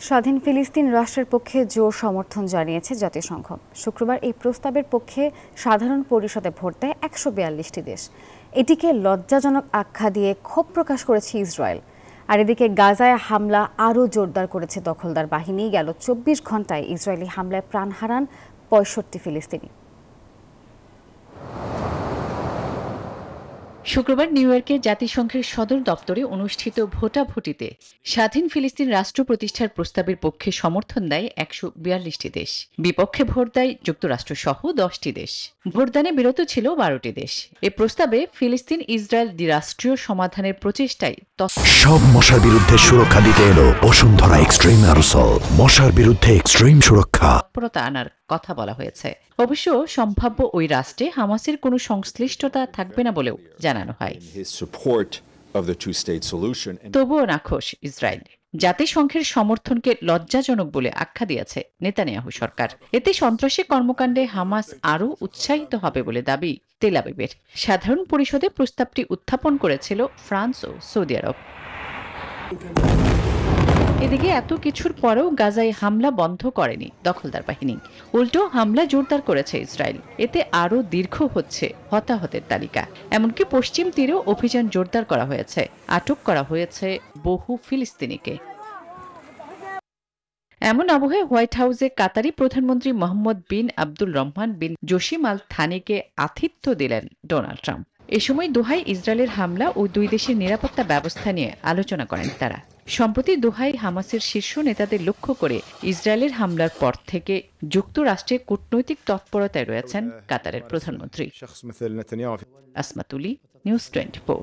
স্বাধীন ফিলিস্তিন রাষ্ট্রের পক্ষে জোর সমর্থন জানিয়েছে জাতিসংঘ। শুক্রবার এই প্রস্তাবের পক্ষে সাধারণ পরিষদে ভোট দেয় ১৪২টি দেশ। এটিকে লজ্জাজনক আখ্যা দিয়ে ক্ষোভ প্রকাশ করেছে ইসরায়েল। আর এদিকে গাজায় হামলা আরও জোরদার করেছে দখলদার বাহিনী। গেল ২৪ ঘন্টায় ইসরায়েলি হামলায় প্রাণ হারান ৬৫ ফিলিস্তিনি। শুক্রবার নিউ ইয়র্কে জাতিসংঘের সদর দপ্তরে অনুষ্ঠিত ভোটাভুটিতে স্বাধীন ফিলিস্তিন রাষ্ট্র প্রতিষ্ঠার প্রস্তাবের পক্ষে সমর্থন দেয় ১৪২টি দেশ। বিপক্ষে ভোট দেয় যুক্তরাষ্ট্র সহ ১০টি দেশ। ভোটদানে বিরত ছিল ১২টি দেশ। এ প্রস্তাবে ফিলিস্তিন ইসরায়েল দ্বিরাষ্ট্রীয় সমাধানের প্রচেষ্টায় সব মশার বিরুদ্ধে সুরক্ষা দিতে এলো বসুন্ধরা এক্সট্রিম অ্যারোসল। মশার বিরুদ্ধে এক্সট্রিম সুরক্ষা তৎপরতা আনার কথা বলা হয়েছে। অবশ্য সম্ভাব্য ওই রাষ্ট্রে হামাসের কোনো সংশ্লিষ্টতা থাকবে না বলেও জানানো হয়। তবুও নাখোশ ইসরায়েল। জাতিসংঘের সমর্থনকে লজ্জাজনক বলে আখ্যা দিয়েছে নেতানিয়াহু সরকার। এতে সন্ত্রাসী কর্মকাণ্ডে হামাস আরও উৎসাহিত হবে বলে দাবি তেল আবিবের। সাধারণ পরিষদে প্রস্তাবটি উত্থাপন করেছিল ফ্রান্স ও সৌদি আরব। এদিকে এত কিছুর পরেও গাজায় হামলা বন্ধ করেনি দখলদার বাহিনী, উল্টো হামলা জোরদার করেছে ইসরায়েল। এতে আরও দীর্ঘ হচ্ছে হতাহতের তালিকা। এমনকি পশ্চিম তীরেও অভিযান জোরদার করা হয়েছে, আটক করা হয়েছে বহু ফিলিস্তিনিকে। এমন আবহে হোয়াইট হাউসে কাতারি প্রধানমন্ত্রী মোহাম্মদ বিন আব্দুল রহমান বিন জসিম আল থানিকে আতিথ্য দিলেন ডোনাল্ড ট্রাম্প। এ সময় দোহায় ইসরায়েলের হামলা ও দুই দেশের নিরাপত্তা ব্যবস্থা নিয়ে আলোচনা করেন তারা। সম্প্রতি দোহায় হামাসের শীর্ষ নেতাদের লক্ষ্য করে ইসরায়েলের হামলার পর থেকে যুক্তরাষ্ট্রে কূটনৈতিক তৎপরতায় রয়েছেন কাতারের প্রধানমন্ত্রী। আসমা তুলি, নিউজ 24।